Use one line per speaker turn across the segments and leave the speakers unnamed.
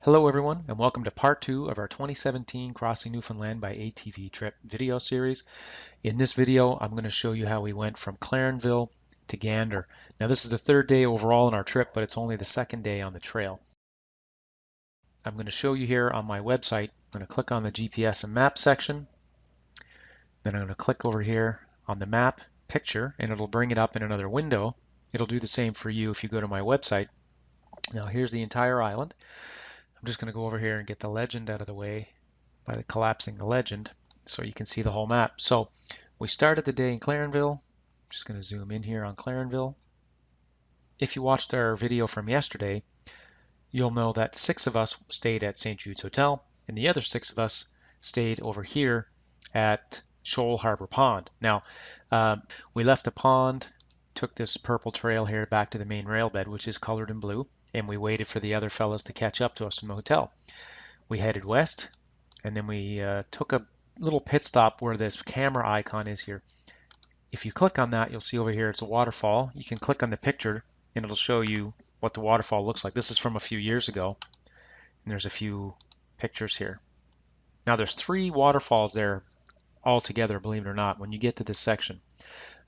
Hello everyone, and welcome to part 2 of our 2017 Crossing Newfoundland by ATV trip video series. In this video, I'm going to show you how we went from Clarenville to Gander. Now this is the third day overall in our trip, but it's only the second day on the trail. I'm going to show you here on my website. I'm going to click on the GPS and map section. Then I'm going to click over here on the map picture, and it'll bring it up in another window. It'll do the same for you if you go to my website. Now here's the entire island. I'm just going to go over here and get the legend out of the way by collapsing the legend so you can see the whole map. So we started the day in Clarenville. Just going to zoom in here on Clarenville. If you watched our video from yesterday, you'll know that 6 of us stayed at St. Jude's Hotel, and the other 6 of us stayed over here at Shoal Harbor Pond. Now, we left the pond, took this purple trail here back to the main rail bed, which is colored in blue, and we waited for the other fellas to catch up to us from the hotel. We headed west, and then we took a little pit stop where this camera icon is here. If you click on that, you'll see over here it's a waterfall. You can click on the picture, and it'll show you what the waterfall looks like. This is from a few years ago, and there's a few pictures here. Now there's 3 waterfalls there all together, believe it or not, when you get to this section.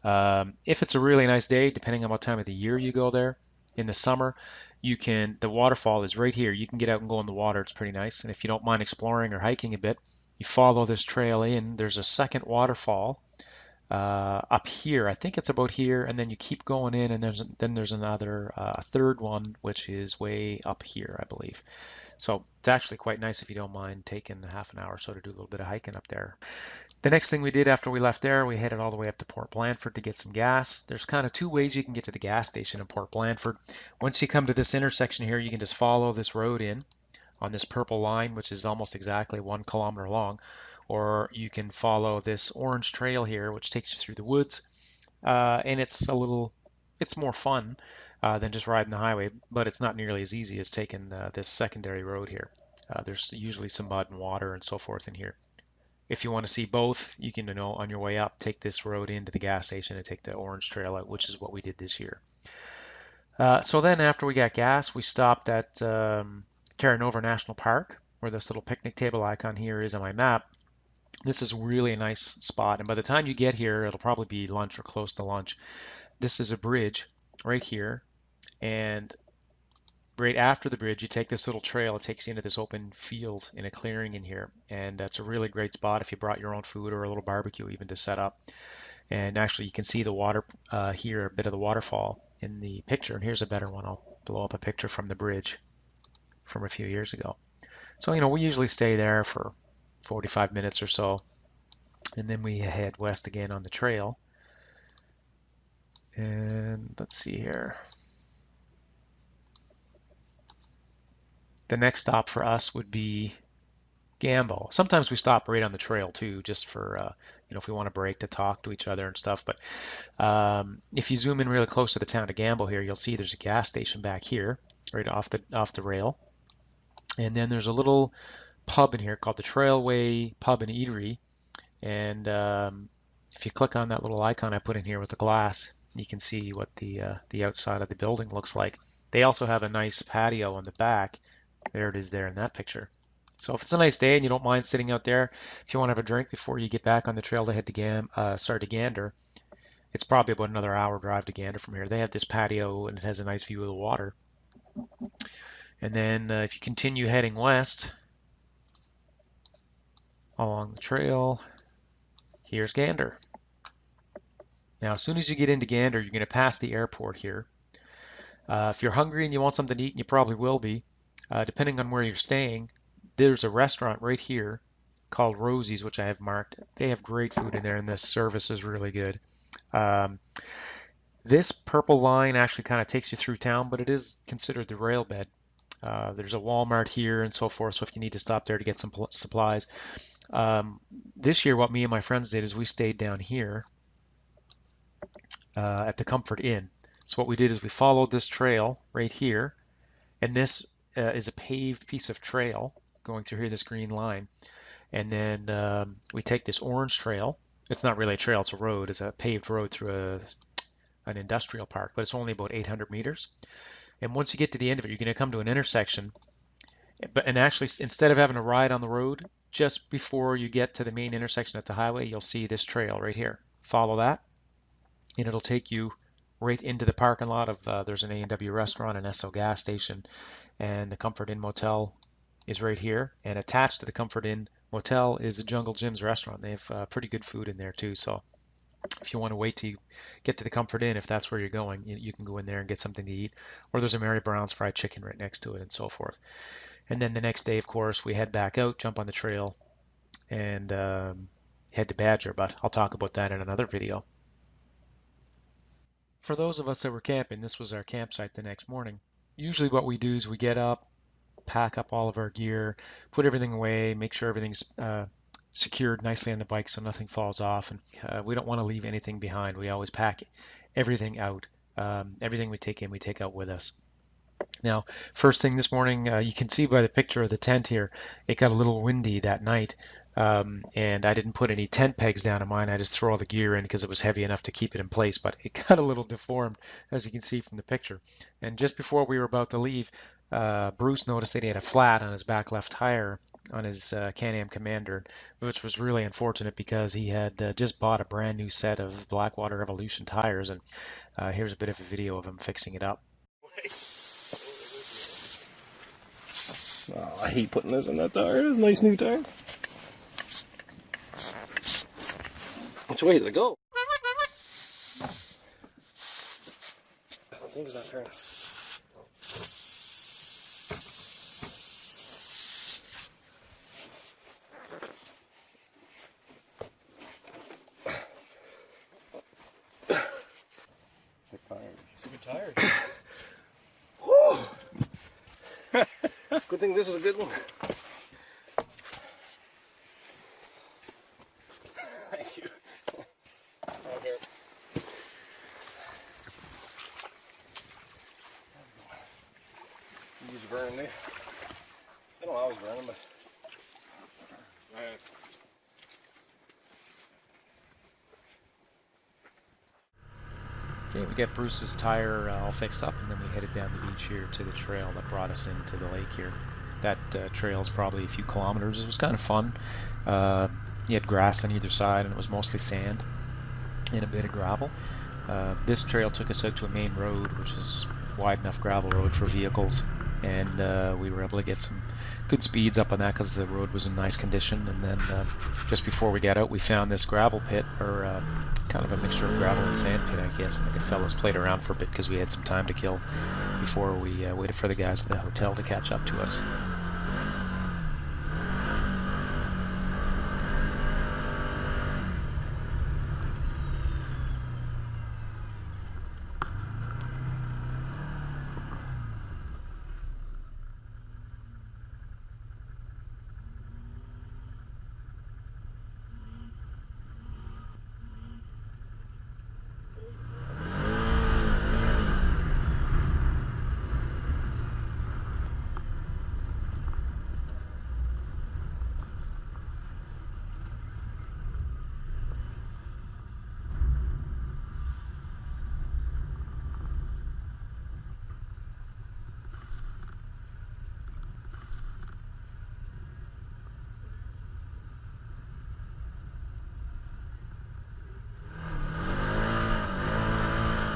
If it's a really nice day, depending on what time of the year you go there, in the summer, the waterfall is right here. You can get out and go in the water. It's pretty nice. And if you don't mind exploring or hiking a bit, you follow this trail in. There's a second waterfall up here. I think it's about here, and then you keep going in, and then there's another third one, which is way up here, I believe. So it's actually quite nice if you don't mind taking half an hour or so to do a little bit of hiking up there. The next thing we did after we left there, we headed all the way up to Port Blandford to get some gas. There's kind of 2 ways you can get to the gas station in Port Blandford. Once you come to this intersection here, you can just follow this road in on this purple line, which is almost exactly 1 kilometer long, or you can follow this orange trail here, which takes you through the woods, and it's more fun than just riding the highway, but it's not nearly as easy as taking this secondary road here. There's usually some mud and water and so forth in here. If you want to see both, you can, on your way up, take this road into the gas station and take the orange trail out, which is what we did this year. So then after we got gas, we stopped at Terra Nova National Park, where this little picnic table icon here is on my map. This is really a nice spot, and by the time you get here, it'll probably be lunch or close to lunch. This is a bridge right here, and right after the bridge, you take this little trail. It takes you into this open field in a clearing in here, and that's a really great spot if you brought your own food or a little barbecue even to set up. And actually, you can see the water here, a bit of the waterfall in the picture. And here's a better one. I'll blow up a picture from the bridge from a few years ago. So, we usually stay there for 45 minutes or so, and then we head west again on the trail. And let's see here. The next stop for us would be Gambo. Sometimes we stop right on the trail too, just for if we want to break to talk to each other and stuff. But if you zoom in really close to the town of Gambo here, you'll see there's a gas station back here, right off the rail, and then there's a little pub in here called the Trailway Pub and Eatery. And if you click on that little icon I put in here with the glass, you can see what the outside of the building looks like. They also have a nice patio on the back. There it is there in that picture. So if it's a nice day and you don't mind sitting out there, if you want to have a drink before you get back on the trail to head to Gander, it's probably about another hour drive to Gander from here. They have this patio and it has a nice view of the water. And then if you continue heading west along the trail, here's Gander. Now, as soon as you get into Gander, you're going to pass the airport here. If you're hungry and you want something to eat, and you probably will be, depending on where you're staying, there's a restaurant right here called Rosie's, which I have marked. They have great food in there, and the service is really good. This purple line actually kind of takes you through town, but it is considered the rail bed. There's a Walmart here and so forth, so if you need to stop there to get some supplies. This year, what me and my friends did is we stayed down here at the Comfort Inn. So what we did is we followed this trail right here, and this is a paved piece of trail going through here, this green line. And then we take this orange trail. It's not really a trail, it's a road. It's a paved road through an industrial park, but it's only about 800 meters. And once you get to the end of it, you're going to come to an intersection, And actually, instead of having to ride on the road, just before you get to the main intersection at the highway, you'll see this trail right here. Follow that, and it'll take you right into the parking lot of, there's an A&W restaurant, an Esso gas station, and the Comfort Inn Motel is right here. And attached to the Comfort Inn Motel is a Jungle Jim's restaurant. They have pretty good food in there too. So if you want to wait till you get to the Comfort Inn, if that's where you're going, you can go in there and get something to eat. Or there's a Mary Brown's fried chicken right next to it, and so forth. And then the next day, of course, we head back out, jump on the trail, and head to Badger. But I'll talk about that in another video. For those of us that were camping, this was our campsite the next morning. Usually what we do is we get up, pack up all of our gear, put everything away, make sure everything's secured nicely on the bike so nothing falls off, and we don't want to leave anything behind. We always pack everything out. Everything we take in, we take out with us. Now, first thing this morning, you can see by the picture of the tent here, it got a little windy that night, and I didn't put any tent pegs down on mine. I just threw all the gear in because it was heavy enough to keep it in place, but it got a little deformed, as you can see from the picture. And just before we were about to leave, Bruce noticed that he had a flat on his back left tire on his Can-Am Commander, which was really unfortunate because he had just bought a brand new set of Blackwater Evolution tires, and here's a bit of a video of him fixing it up.
Oh, I hate putting this in that tire. It's a nice new tire. Which way did it go? I think it's not turning. Good tires. Good thing this is a good one. Thank you. Okay. You just burn me. I don't always burn them, but.
Okay, we got Bruce's tire all fixed up, and then we headed down the beach here to the trail that brought us into the lake here. That trail is probably a few kilometers. It was kind of fun. You had grass on either side, and it was mostly sand and a bit of gravel. This trail took us out to a main road, which is wide enough gravel road for vehicles, and we were able to get some good speeds up on that because the road was in nice condition. And then just before we got out, we found this gravel pit, or kind of a mixture of gravel and sand pit, I guess. And the fellas played around for a bit because we had some time to kill before we waited for the guys at the hotel to catch up to us.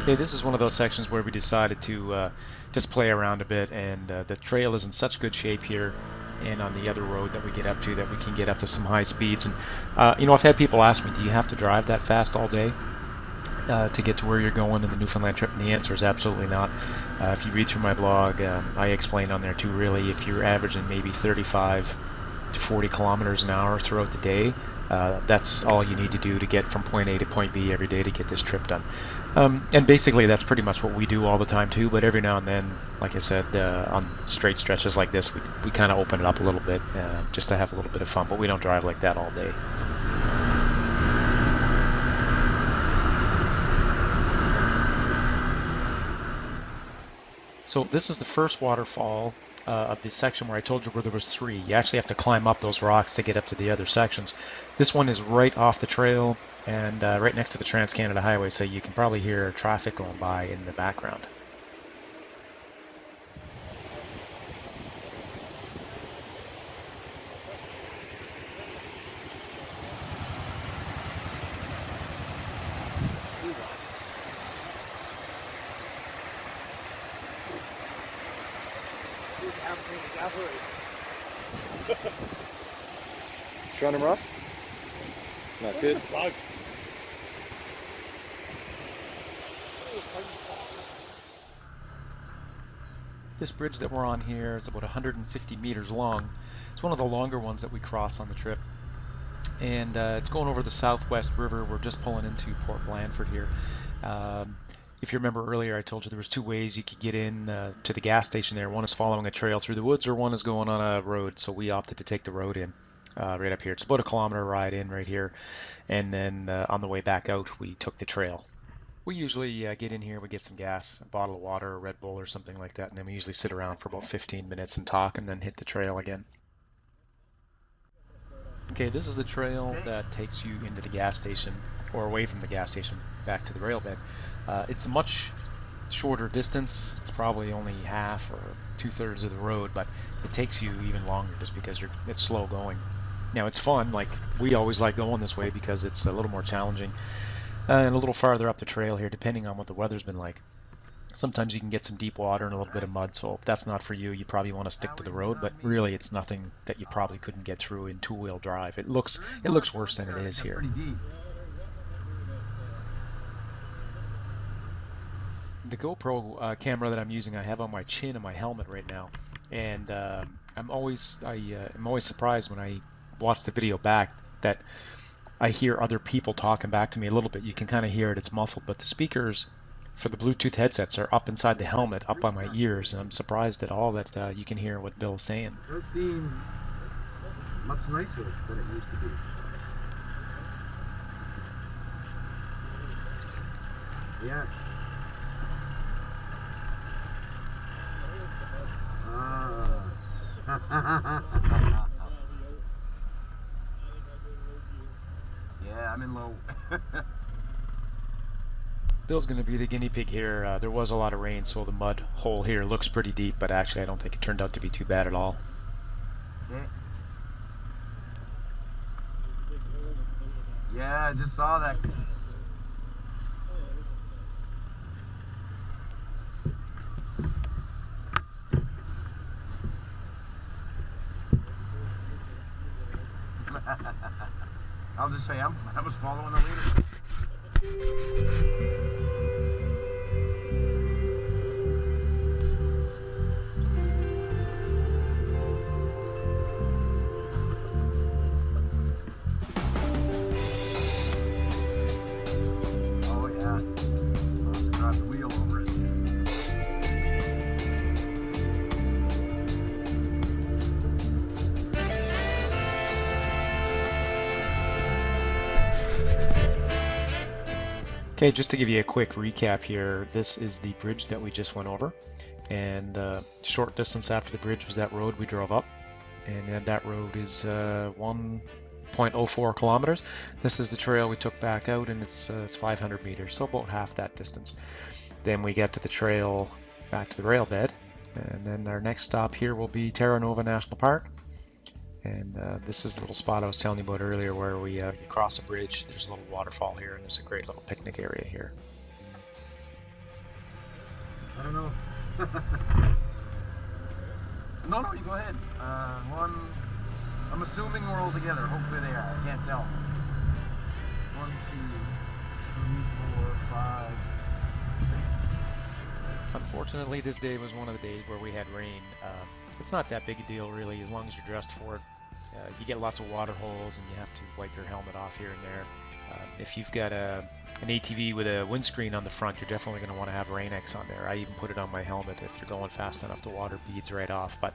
Okay, this is one of those sections where we decided to just play around a bit, and the trail is in such good shape here and on the other road that we get up to that we can get up to some high speeds. And I've had people ask me, do you have to drive that fast all day to get to where you're going in the Newfoundland trip? And the answer is absolutely not. If you read through my blog, I explain on there too, really, if you're averaging maybe 35 to 40 kilometers an hour throughout the day, that's all you need to do to get from point A to point B every day to get this trip done. And basically that's pretty much what we do all the time too, but every now and then, like I said, on straight stretches like this, we kind of open it up a little bit just to have a little bit of fun, but we don't drive like that all day. So this is the first waterfall of the section where I told you where there was 3. You actually have to climb up those rocks to get up to the other sections. This one is right off the trail and right next to the Trans-Canada Highway, so you can probably hear traffic going by in the background.
Trying him rough? Not good.
This bridge that we're on here is about 150 meters long. It's one of the longer ones that we cross on the trip. And it's going over the Southwest River. We're just pulling into Port Blandford here. If you remember earlier, I told you there was two ways you could get in to the gas station there. One is following a trail through the woods, or one is going on a road. So we opted to take the road in right up here. It's about a kilometer ride in right here. And then on the way back out, we took the trail. We usually get in here, we get some gas, a bottle of water, a Red Bull or something like that, and then we usually sit around for about 15 minutes and talk and then hit the trail again. Okay, this is the trail that takes you into the gas station, or away from the gas station, back to the rail bed. It's a much shorter distance. It's probably only half or 2/3 of the road, but it takes you even longer just because it's slow going. Now it's fun, like we always like going this way because it's a little more challenging. And a little farther up the trail here, depending on what the weather's been like. Sometimes you can get some deep water and a little bit of mud, so if that's not for you, you probably want to stick to the road, but really it's nothing that you probably couldn't get through in two-wheel drive. It looks worse than it is here. The GoPro camera that I'm using, I have on my chin and my helmet right now, and I'm always surprised when I watch the video back that I hear other people talking back to me a little bit. You can kind of hear it, it's muffled, but the speakers for the Bluetooth headsets are up inside the helmet, up by my ears, and I'm surprised at all that you can hear what Bill's saying.
It does seem much nicer than it used to be. Yes. Yeah, I'm in low.
Bill's going to be the guinea pig here. There was a lot of rain, so the mud hole here looks pretty deep, but actually I don't think it turned out to be too bad at all.
Okay. Yeah, I just saw that. I'll just say I was following the leader. Oh yeah, I'll drive the wheel over it.
Okay, just to give you a quick recap here, this is the bridge that we just went over, and short distance after the bridge was that road we drove up, and then that road is 1.04 kilometers. This is the trail we took back out, and it's 500 meters, so about half that distance. Then we get to the trail back to the rail bed, and then our next stop here will be Terra Nova National Park. And this is the little spot I was telling you about earlier where we you cross a bridge. There's a little waterfall here, and there's a great little picnic area here.
I don't know. No, you go ahead. I'm assuming we're all together. Hopefully they are. I can't tell. 1, 2, 3, 4, 5, 6.
Unfortunately, this day was one of the days where we had rain. It's not that big a deal, really, as long as you're dressed for it. You get lots of water holes, and you have to wipe your helmet off here and there. If you've got an ATV with a windscreen on the front, you're definitely going to want to have Rain-X on there. I even put it on my helmet. If you're going fast enough, the water beads right off. But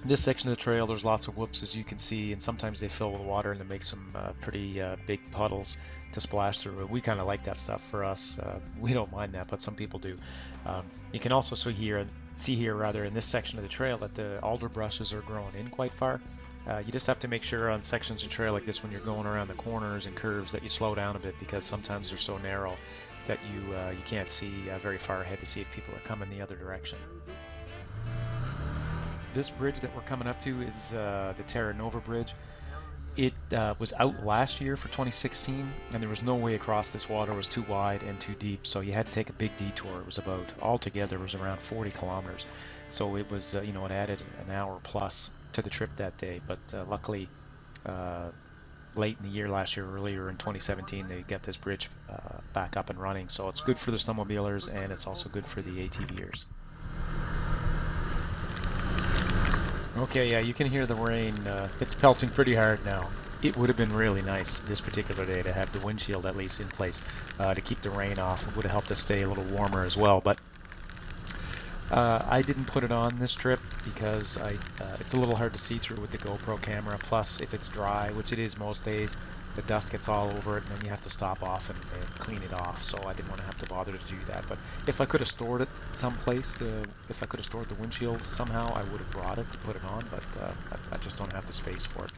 this section of the trail, there's lots of whoops, as you can see, and sometimes they fill with water and they make some pretty big puddles to splash through. We kind of like that stuff. For us, we don't mind that, but some people do. You can also see here in this section of the trail that the alder brushes are growing in quite far. You just have to make sure on sections of trail like this, when you're going around the corners and curves, that you slow down a bit, because sometimes they're so narrow that you can't see very far ahead to see if people are coming the other direction. This bridge that we're coming up to is the Terra Nova Bridge. It was out last year for 2016, and there was no way across this water. It was too wide and too deep, so you had to take a big detour. It was about, altogether, it was around 40 kilometers. So it was, you know, it added an hour plus to the trip that day. But luckily, uh, late in the year last year, earlier in 2017, they got this bridge back up and running. So it's good for the snowmobilers, and it's also good for the ATVers. Okay, yeah, you can hear the rain. It's pelting pretty hard now. It would have been really nice this particular day to have the windshield at least in place to keep the rain off. It would have helped us stay a little warmer as well. But I didn't put it on this trip because it's a little hard to see through with the GoPro camera. Plus, if it's dry, which it is most days, the dust gets all over it, and then you have to stop off and clean it off. So I didn't want to have to bother to do that. But if I could have stored it someplace, if I could have stored the windshield somehow, I would have brought it to put it on. But I just don't have the space for it.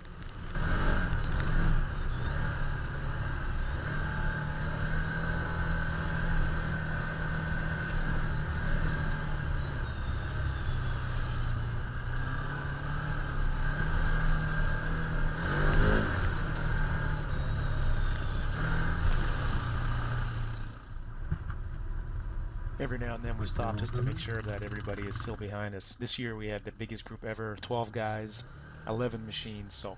Every now and then we stop just to make sure that everybody is still behind us. This year we had the biggest group ever, 12 guys, 11 machines. So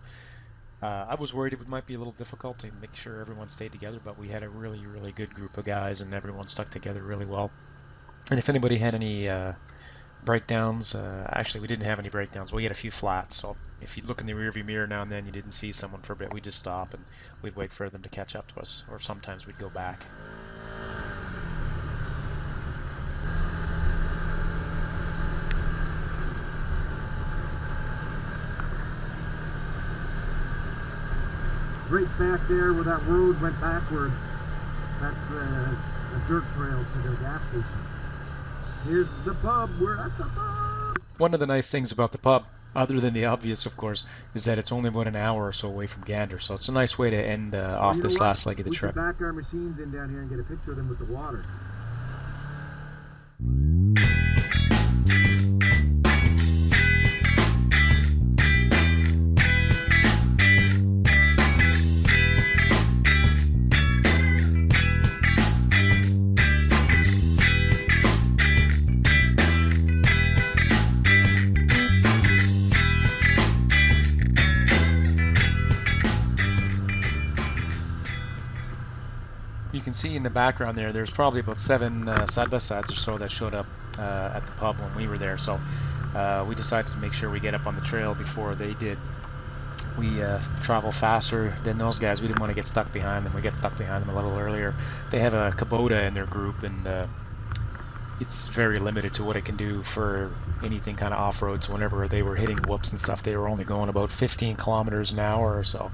I was worried it might be a little difficult to make sure everyone stayed together, but we had a really, really good group of guys, and everyone stuck together really well. And if anybody had any breakdowns, actually we didn't have any breakdowns. We had a few flats, so if you look in the rearview mirror now and then you didn't see someone for a bit, we'd just stop and we'd wait for them to catch up to us, or sometimes we'd go back.
Right back there where that road went backwards, that's the dirt trail to the gas station. Here's the pub, we're at the pub!
One of the nice things about the pub, other than the obvious of course, is that it's only about an hour or so away from Gander, so it's a nice way to end off this last leg of the trip.
We should back our machines in down here and get a picture of them with the water.
You can see in the background there's probably about 7 side-by-sides or so that showed up at the pub when we were there. So we decided to make sure we get up on the trail before they did. We travel faster than those guys. We didn't want to get stuck behind them. We get stuck behind them a little earlier. They have a Kubota in their group, and it's very limited to what it can do for anything kind of off-road. So whenever they were hitting whoops and stuff, they were only going about 15 kilometers an hour or so.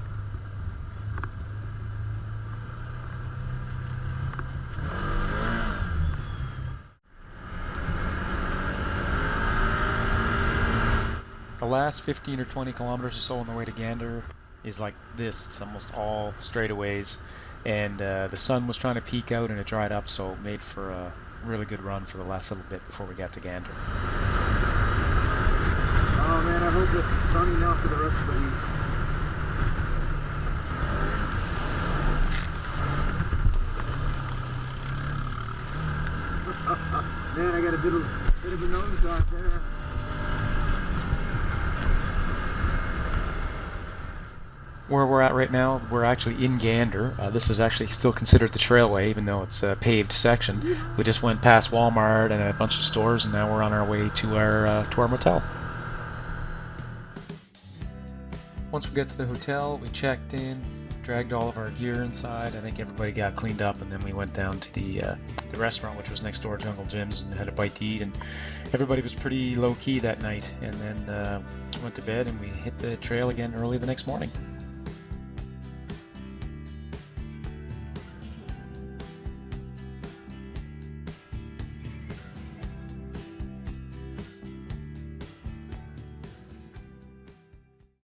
The last 15 or 20 kilometers or so on the way to Gander is like this. It's almost all straightaways, and the sun was trying to peek out and it dried up, so it made for a really good run for the last little bit before we got to Gander.
Oh man, I hope it's sunny now for the rest of the week. Man, I got a bit of a nose shot there.
Where we're at right now, we're actually in Gander. This is actually still considered the trailway, even though it's a paved section. We just went past Walmart and a bunch of stores, and now we're on our way to our motel. Once we got to the hotel, we checked in, dragged all of our gear inside. I think everybody got cleaned up, and then we went down to the restaurant, which was next door, Jungle Jim's, and had a bite to eat. And everybody was pretty low key that night. And then went to bed, and we hit the trail again early the next morning.